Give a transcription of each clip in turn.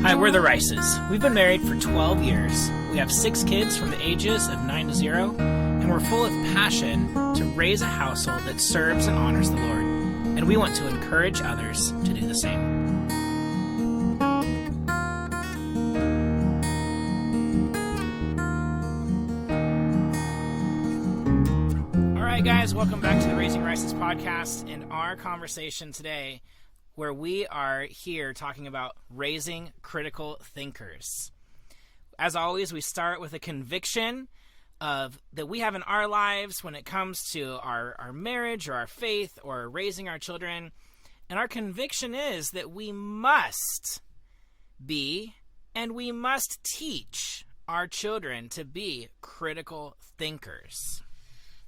Hi, we're the Rices. We've been married for 12 years. We have 6 kids from the ages of 9 to 0, and we're full of passion to raise a household that serves and honors the Lord. And we want to encourage others to do the same. All right, guys, welcome back to the Raising Rices podcast and our conversation today, where we are here talking about raising critical thinkers. As always, we start with a conviction that we have in our lives when it comes to our marriage or our faith or raising our children. And our conviction is that we must be and we must teach our children to be critical thinkers.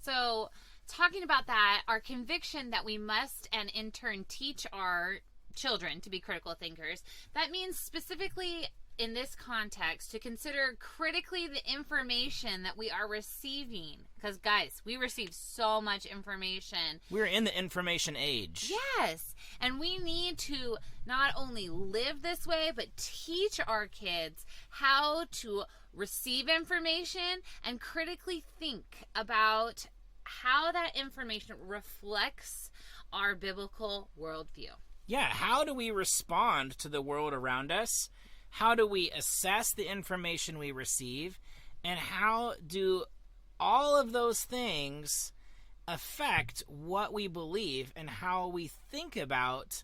So, talking about that, our conviction that we must and in turn teach our children to be critical thinkers, that means specifically in this context to consider critically the information that we are receiving. Because, guys, we receive so much information. We're in the information age. Yes. And we need to not only live this way, but teach our kids how to receive information and critically think about how that information reflects our biblical worldview. Yeah, how do we respond to the world around us? How do we assess the information we receive? And how do all of those things affect what we believe and how we think about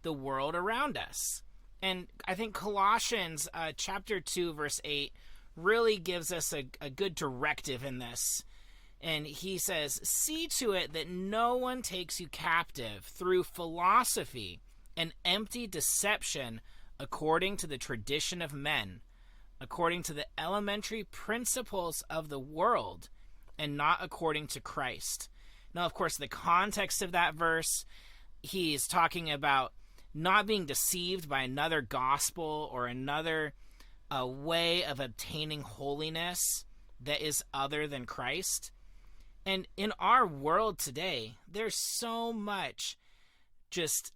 the world around us? And I think Colossians chapter 2, verse 8 really gives us a good directive in this. And he says, "See to it that no one takes you captive through philosophy and empty deception according to the tradition of men, according to the elementary principles of the world, and not according to Christ." Now, of course, the context of that verse, he's talking about not being deceived by another gospel or another way of obtaining holiness that is other than Christ. And in our world today, there's so much just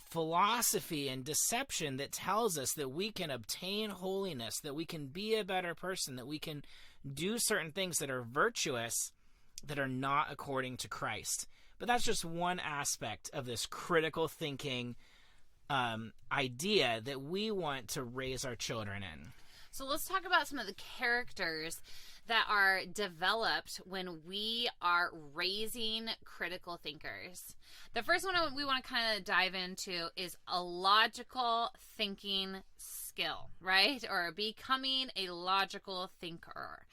philosophy and deception that tells us that we can obtain holiness, that we can be a better person, that we can do certain things that are virtuous that are not according to Christ. But that's just one aspect of this critical thinking idea that we want to raise our children in. So let's talk about some of the characters that are developed when we are raising critical thinkers. The first one we want to kind of dive into is a logical thinking skill, right? Or becoming a logical thinker.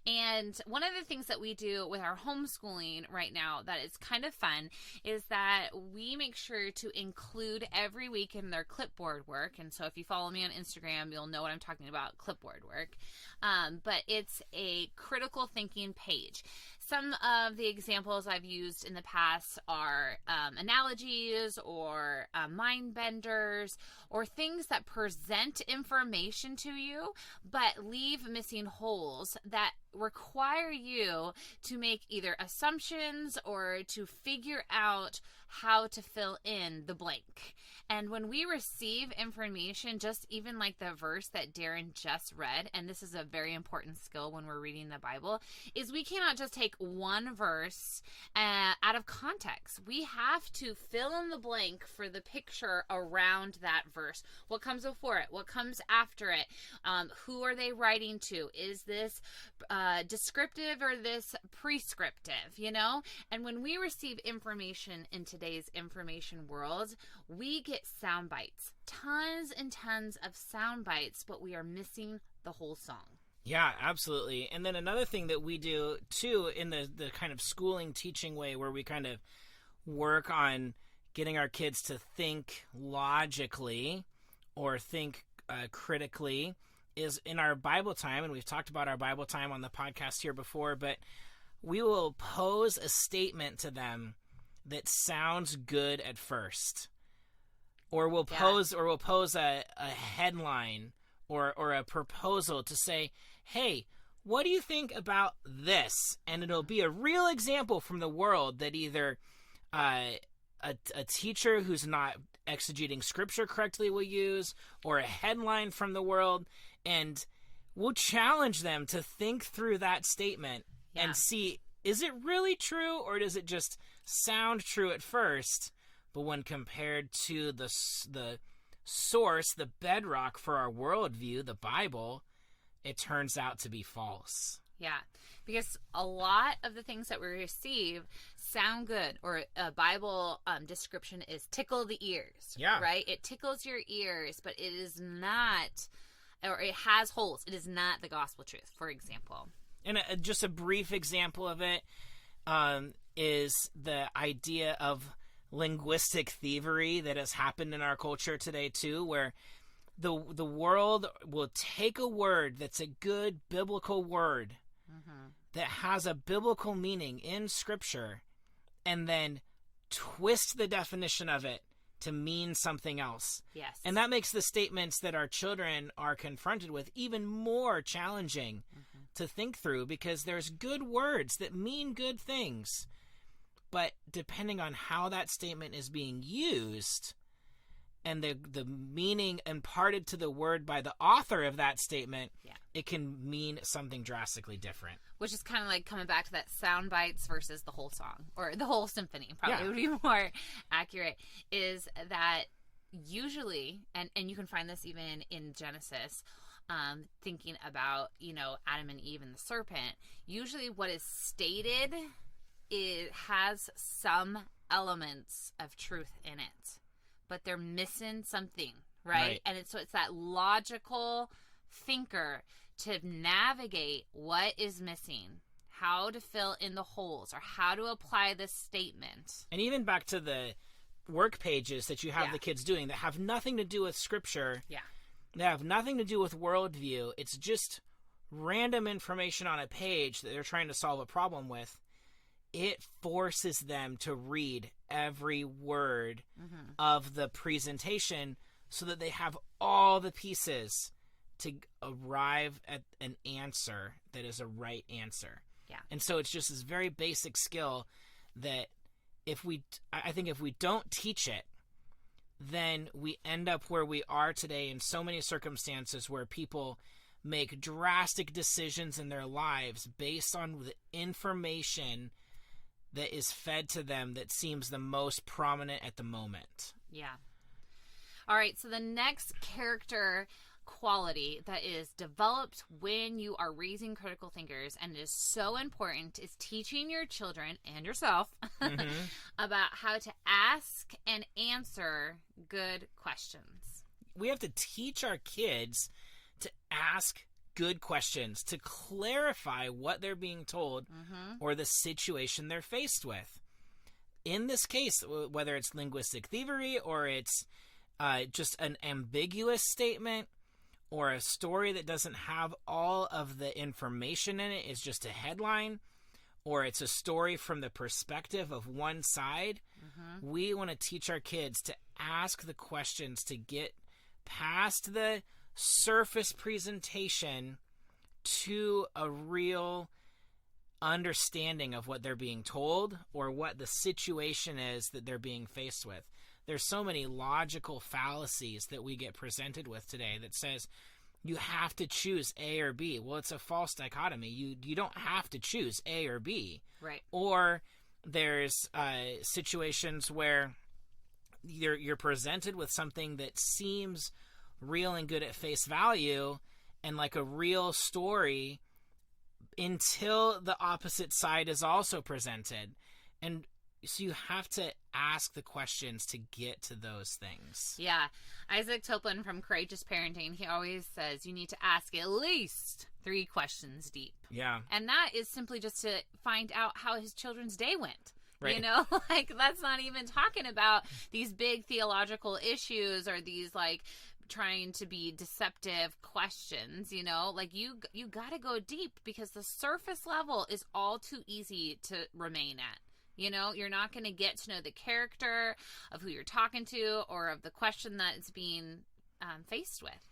And one of the things that we do with our homeschooling right now that is kind of fun is that we make sure to include every week in their clipboard work. And so if you follow me on Instagram, you'll know what I'm talking about, clipboard work. But it's a critical thinking page. Some of the examples I've used in the past are analogies or mind benders or things that present information to you but leave missing holes that require you to make either assumptions or to figure out how to fill in the blank. And when we receive information, just even like the verse that Darren just read, and this is a very important skill when we're reading the Bible, is we cannot just take one verse out of context. We have to fill in the blank for the picture around that verse. What comes before it? What comes after it? Who are they writing to? Is this descriptive or this prescriptive, you know? And when we receive information in today's information world, we get sound bites, tons and tons of sound bites, but we are missing the whole song. Yeah, absolutely. And then another thing that we do too in the kind of schooling teaching way where we kind of work on getting our kids to think logically or think critically is in our Bible time. And we've talked about our Bible time on the podcast here before, but we will pose a statement to them that sounds good at first. Or we'll pose a headline or a proposal to say, "Hey, what do you think about this?" And it'll be a real example from the world that either a teacher who's not exegeting scripture correctly will use, or a headline from the world, and we'll challenge them to think through that statement and see, is it really true, or does it just sound true at first, but when compared to the source, the bedrock for our worldview, the Bible, it turns out to be false. Yeah, because a lot of the things that we receive sound good, or a Bible description is tickle the ears. Yeah. Right? It tickles your ears, but it is not, or it has holes. It is not the gospel truth, for example. And just a brief example of it is the idea of linguistic thievery that has happened in our culture today too, where the world will take a word that's a good biblical word that has a biblical meaning in Scripture, and then twist the definition of it to mean something else. Yes. And that makes the statements that our children are confronted with even more challenging to think through, because there's good words that mean good things. But depending on how that statement is being used and the meaning imparted to the word by the author of that statement, it can mean something drastically different. Which is kind of like coming back to that sound bites versus the whole song, or the whole symphony, probably would be more accurate, is that usually, and you can find this even in Genesis, thinking about, Adam and Eve and the serpent, usually what is stated, it has some elements of truth in it, but they're missing something, right? And it's that logical thinker to navigate what is missing, how to fill in the holes, or how to apply this statement. And even back to the work pages that you have the kids doing that have nothing to do with Scripture, they have nothing to do with worldview, it's just random information on a page that they're trying to solve a problem with. It forces them to read every word of the presentation so that they have all the pieces to arrive at an answer that is a right answer. Yeah. And so it's just this very basic skill that I think if we don't teach it, then we end up where we are today in so many circumstances where people make drastic decisions in their lives based on the information that is fed to them that seems the most prominent at the moment. Yeah. All right, so the next character quality that is developed when you are raising critical thinkers, and it is so important, is teaching your children and yourself about how to ask and answer good questions. We have to teach our kids to ask good questions, to clarify what they're being told or the situation they're faced with. In this case, whether it's linguistic thievery or it's just an ambiguous statement or a story that doesn't have all of the information in it, it's just a headline, or it's a story from the perspective of one side, we want to teach our kids to ask the questions to get past the surface presentation to a real understanding of what they're being told or what the situation is that they're being faced with. There's so many logical fallacies that we get presented with today that says you have to choose A or B. Well, it's a false dichotomy. You don't have to choose A or B. Right. Or there's situations where you're presented with something that seems real and good at face value and like a real story until the opposite side is also presented. And so you have to ask the questions to get to those things. Yeah. Isaac Toplin from Courageous Parenting, he always says you need to ask at least 3 questions deep. Yeah. And that is simply just to find out how his children's day went. Right. You know, like that's not even talking about these big theological issues or these like trying to be deceptive questions, you know, like you got to go deep because the surface level is all too easy to remain at. You know, you're not going to get to know the character of who you're talking to or of the question that it's being faced with.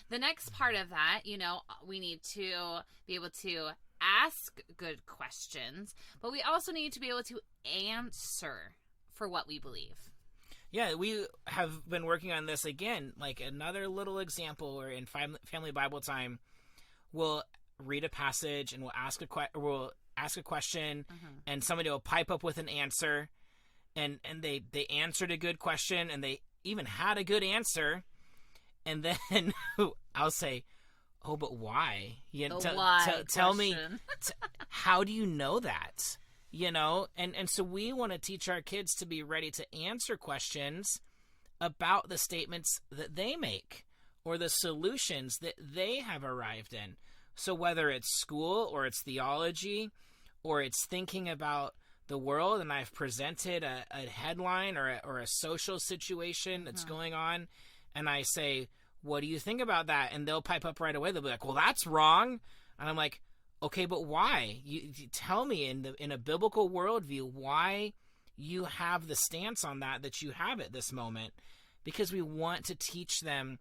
The next part of that, you know, we need to be able to ask good questions, but we also need to be able to answer for what we believe. Yeah, we have been working on this again. Like another little example where in Family Bible Time, we'll read a passage and we'll ask a question, and somebody will pipe up with an answer, and they answered a good question, and they even had a good answer, and then I'll say, "Oh, but why? Tell me, how do you know that?" You know, and so we want to teach our kids to be ready to answer questions about the statements that they make or the solutions that they have arrived in. So whether it's school or it's theology or it's thinking about the world, and I've presented a headline or a social situation that's going on, and I say, "What do you think about that?" And they'll pipe up right away. They'll be like, "Well, that's wrong." And I'm like, "Okay, but why? You tell me in a biblical worldview why you have the stance on that you have at this moment," because we want to teach them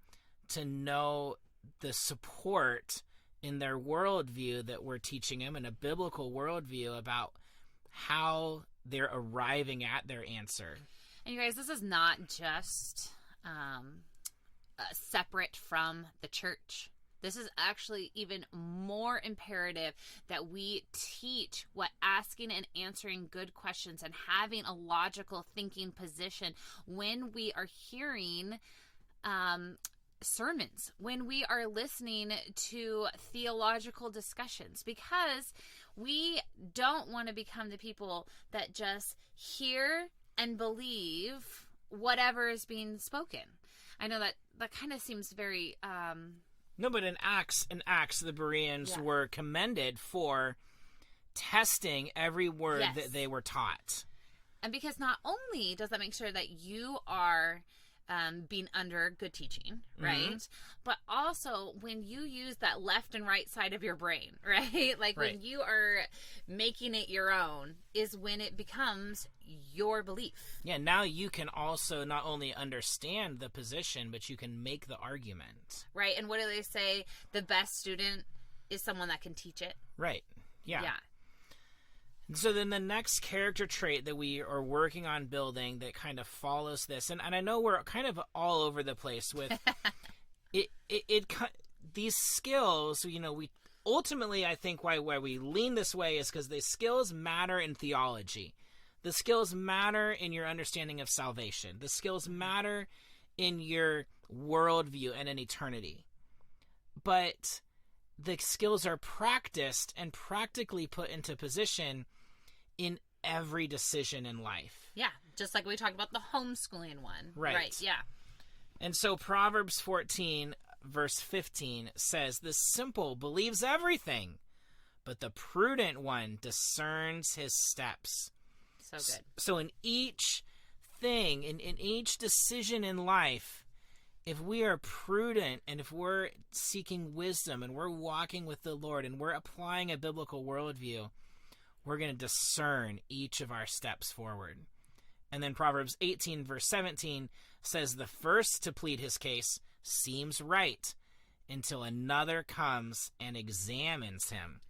to know the support in their worldview that we're teaching them in a biblical worldview about how they're arriving at their answer. And you guys, this is not just separate from the church. This is actually even more imperative that we teach what asking and answering good questions and having a logical thinking position when we are hearing sermons, when we are listening to theological discussions, because we don't want to become the people that just hear and believe whatever is being spoken. I know that kind of seems very No, but in Acts, the Bereans were commended for testing every word that they were taught. And because not only does that make sure that you are being under good teaching, right? But also when you use that left and right side of your brain, right? Like when you are making it your own is when it becomes your belief. Yeah, now you can also not only understand the position, but you can make the argument. Right, and what do they say? The best student is someone that can teach it. Right, yeah. So then the next character trait that we are working on building that kind of follows this, and I know we're kind of all over the place with these skills, you know, we ultimately, I think why we lean this way is because the skills matter in theology. The skills matter in your understanding of salvation. The skills matter in your worldview and in eternity. But the skills are practiced and practically put into position in every decision in life. Yeah, just like we talked about the homeschooling one. Right, yeah. And so Proverbs 14, verse 15 says, "The simple believes everything, but the prudent one discerns his steps." So good. So in each thing, in each decision in life, if we are prudent and if we're seeking wisdom and we're walking with the Lord and we're applying a biblical worldview, we're going to discern each of our steps forward. And then Proverbs 18, verse 17 says, "The first to plead his case seems right until another comes and examines him."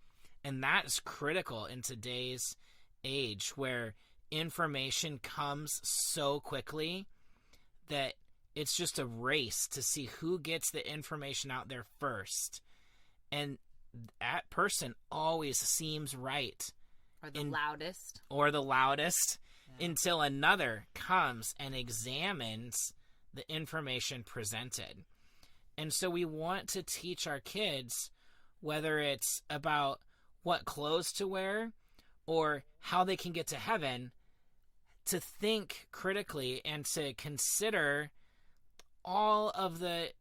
And that is critical in today's age where information comes so quickly that it's just a race to see who gets the information out there first. And that person always seems right. Or the loudest. Until another comes and examines the information presented. And so we want to teach our kids, whether it's about what clothes to wear or how they can get to heaven, to think critically and to consider all of the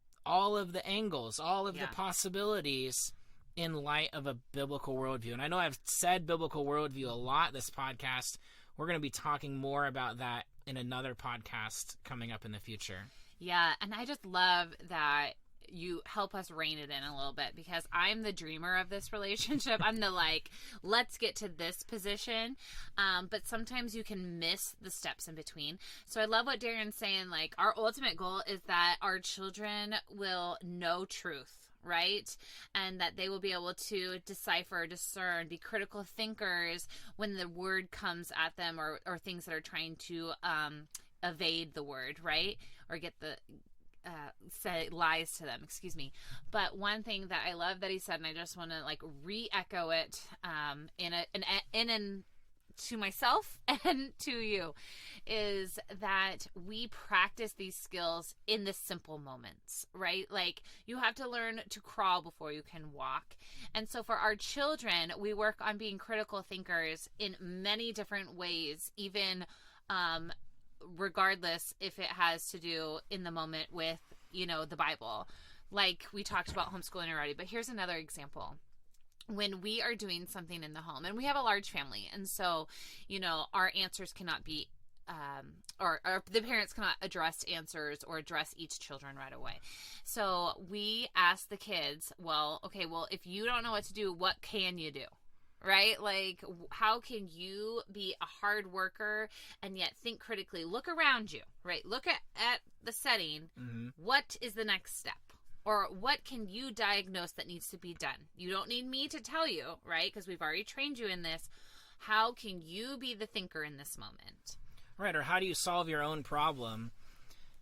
angles, all of the possibilities in light of a biblical worldview. And I know I've said biblical worldview a lot this podcast. We're going to be talking more about that in another podcast coming up in the future. Yeah, and I just love that you help us rein it in a little bit, because I'm the dreamer of this relationship. I'm the like, let's get to this position. But sometimes you can miss the steps in between. So I love what Darren's saying. Like, our ultimate goal is that our children will know truth, right? And that they will be able to decipher, discern, be critical thinkers when the word comes at them, or things that are trying to evade the word, right? Or get the say lies to them, excuse me. But one thing that I love that he said, and I just want to like re-echo it to myself and to you, is that we practice these skills in the simple moments, right? Like, you have to learn to crawl before you can walk. And so for our children, we work on being critical thinkers in many different ways, even regardless if it has to do in the moment with, the Bible. Like we talked about homeschooling already, but here's another example. When we are doing something in the home, and we have a large family, and so, our answers cannot be, or the parents cannot address answers or address each children right away. So we ask the kids, if you don't know what to do, what can you do? Right? Like, how can you be a hard worker and yet think critically? Look around you, right? Look at the setting. Mm-hmm. What is the next step? Or what can you diagnose that needs to be done? You don't need me to tell you, right? Because we've already trained you in this. How can you be the thinker in this moment? Right, or how do you solve your own problem?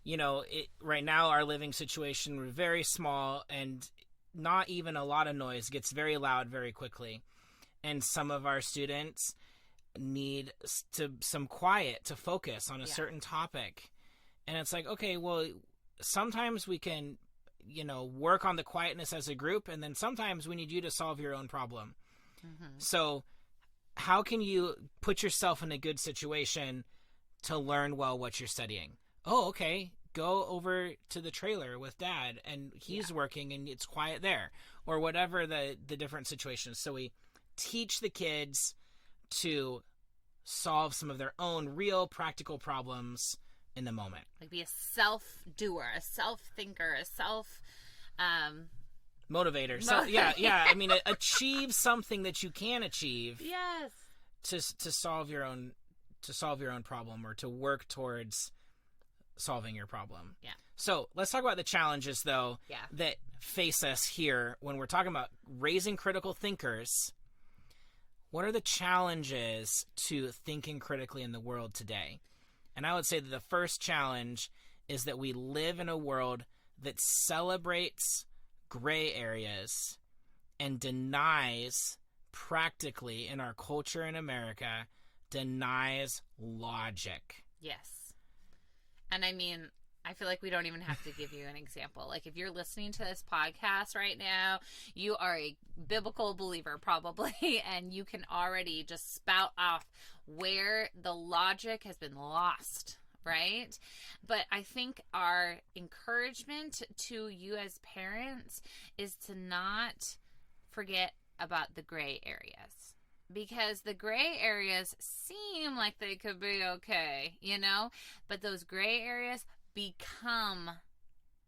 Right now our living situation, we're very small, and not even a lot of noise, gets very loud very quickly. And some of our students need some quiet to focus on a certain topic. And it's like, okay, well, sometimes we can, work on the quietness as a group, and then sometimes we need you to solve your own problem. Mm-hmm. So how can you put yourself in a good situation to learn well what you're studying? Oh, okay, go over to the trailer with Dad, and he's working, and it's quiet there, or whatever the different situations. So we teach the kids to solve some of their own real practical problems in the moment. Like, be a self-doer, a self-thinker, a self motivator. So I mean, achieve something that you can achieve. Yes. To solve your own problem, or to work towards solving your problem. Yeah. So let's talk about the challenges, though, that face us here when we're talking about raising critical thinkers. What are the challenges to thinking critically in the world today? And I would say that the first challenge is that we live in a world that celebrates gray areas and denies, practically in our culture in America, denies logic. Yes. And I mean, I feel like we don't even have to give you an example. Like, if you're listening to this podcast right now, you are a biblical believer probably, and you can already just spout off where the logic has been lost, right? But I think our encouragement to you as parents is to not forget about the gray areas. Because the gray areas seem like they could be okay, but those gray areas become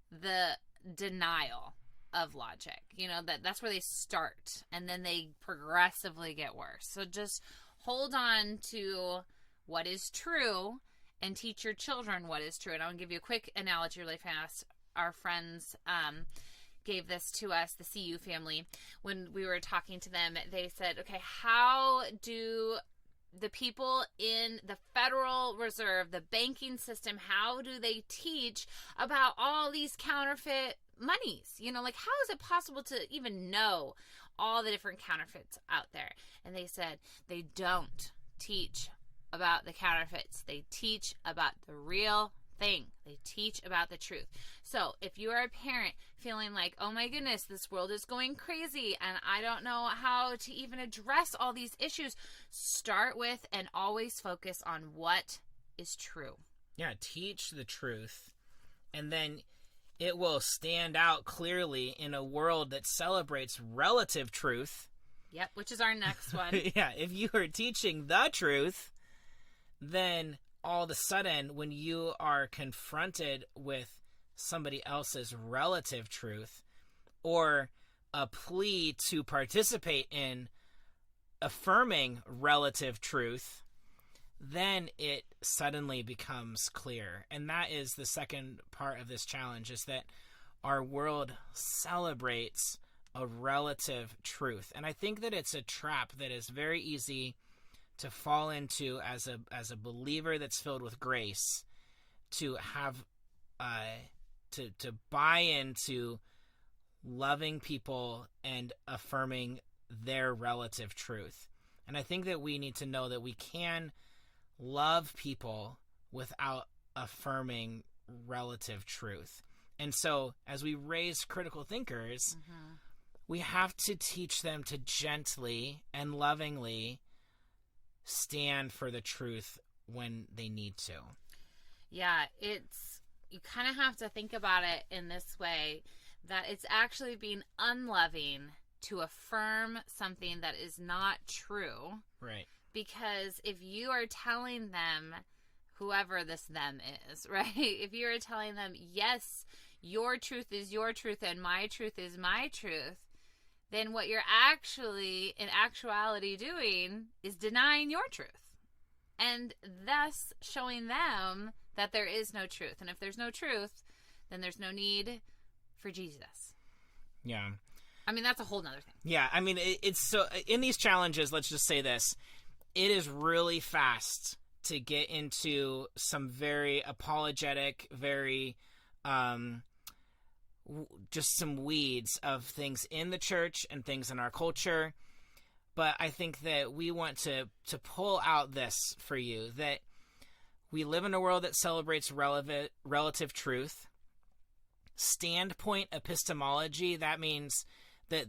the denial of logic. That's where they start, and then they progressively get worse. So just hold on to what is true and teach your children what is true. And I'll give you a quick analogy really fast. Our friends gave this to us, the CU family. When we were talking to them, they said, okay, how do the people in the Federal Reserve, the banking system, how do they teach about all these counterfeit monies? How is it possible to even know all the different counterfeits out there? And they said they don't teach about the counterfeits. They teach about the real thing. They teach about the truth. So if you are a parent feeling like, oh my goodness, this world is going crazy and I don't know how to even address all these issues, start with and always focus on what is true. Yeah, teach the truth, and then it will stand out clearly in a world that celebrates relative truth. Yep, which is our next one. Yeah, if you are teaching the truth, then all of a sudden when you are confronted with somebody else's relative truth or a plea to participate in affirming relative truth, then it suddenly becomes clear. And that is the second part of this challenge, is that our world celebrates a relative truth. And I think that it's a trap that is very easy to fall into as a believer that's filled with grace, to have to buy into loving people and affirming their relative truth. And I think that we need to know that we can love people without affirming relative truth. And so as we raise critical thinkers, we have to teach them to gently and lovingly stand for the truth when they need to. Yeah, you kind of have to think about it in this way, that it's actually being unloving to affirm something that is not true. Right. Because if you are telling them, whoever this them is, right? If you are telling them, yes, your truth is your truth and my truth is my truth, then what you're actually, in actuality, doing is denying your truth. And thus showing them that there is no truth. And if there's no truth, then there's no need for Jesus. Yeah. I mean, that's a whole nother thing. Yeah, I mean, it's so, in these challenges, let's just say this, it is really fast to get into some very apologetic, very, just some weeds of things in the church and things in our culture. But I think that we want to pull out this for you, that we live in a world that celebrates relative truth. Standpoint epistemology, that means that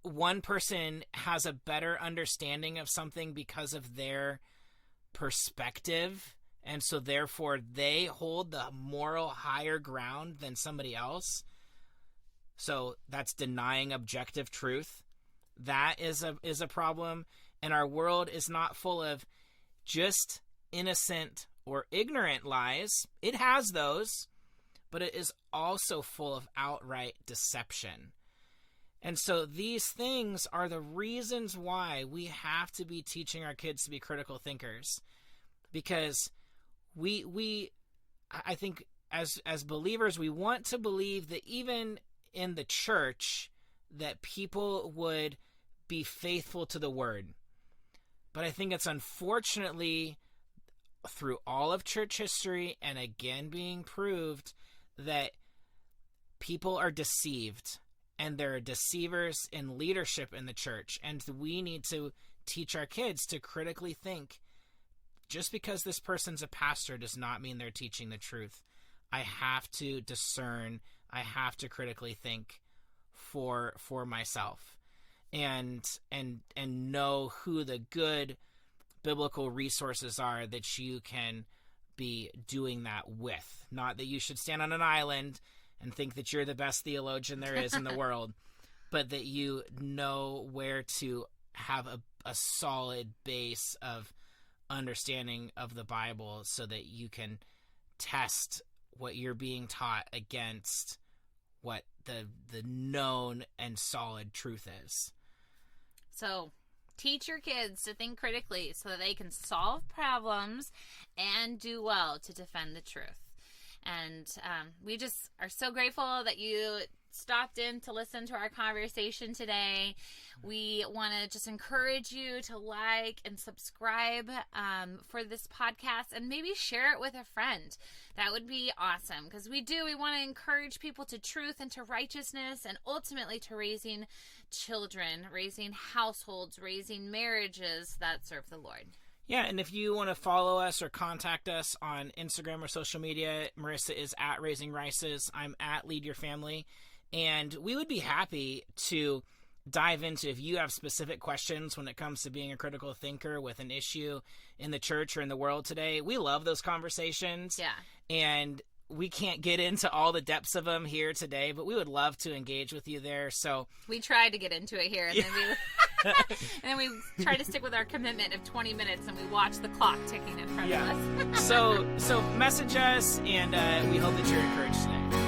one person has a better understanding of something because of their perspective, and so therefore they hold the moral higher ground than somebody else. So that's denying objective truth. That is a problem. And our world is not full of just innocent or ignorant lies. It has those, but it is also full of outright deception. And so these things are the reasons why we have to be teaching our kids to be critical thinkers. Because I think as believers, we want to believe that even in the church, that people would be faithful to the word. But I think it's unfortunately through all of church history, and again being proved, that people are deceived, and there are deceivers in leadership in the church. And we need to teach our kids to critically think. Just because this person's a pastor does not mean they're teaching the truth. I have to discern. I have to critically think for myself, and know who the good biblical resources are that you can be doing that with. Not that you should stand on an island and think that you're the best theologian there is in the world, but that you know where to have a solid base of understanding of the Bible so that you can test what you're being taught against what the known and solid truth is. So teach your kids to think critically so that they can solve problems and do well to defend the truth. And we just are so grateful that you stopped in to listen to our conversation today. We want to just encourage you to like and subscribe for this podcast, and maybe share it with a friend. That would be awesome, because we want to encourage people to truth and to righteousness, and ultimately to raising children, raising households, raising marriages that serve the Lord. Yeah, and if you want to follow us or contact us on Instagram or social media, Marissa is at Raising Rices. I'm at Lead Your Family. And we would be happy to dive into, if you have specific questions when it comes to being a critical thinker with an issue in the church or in the world today. We love those conversations. Yeah. And we can't get into all the depths of them here today, but we would love to engage with you there. So we tried to get into it here, and then we tried to stick with our commitment of 20 minutes, and we watched the clock ticking in front of us. So message us, and we hope that you're encouraged today.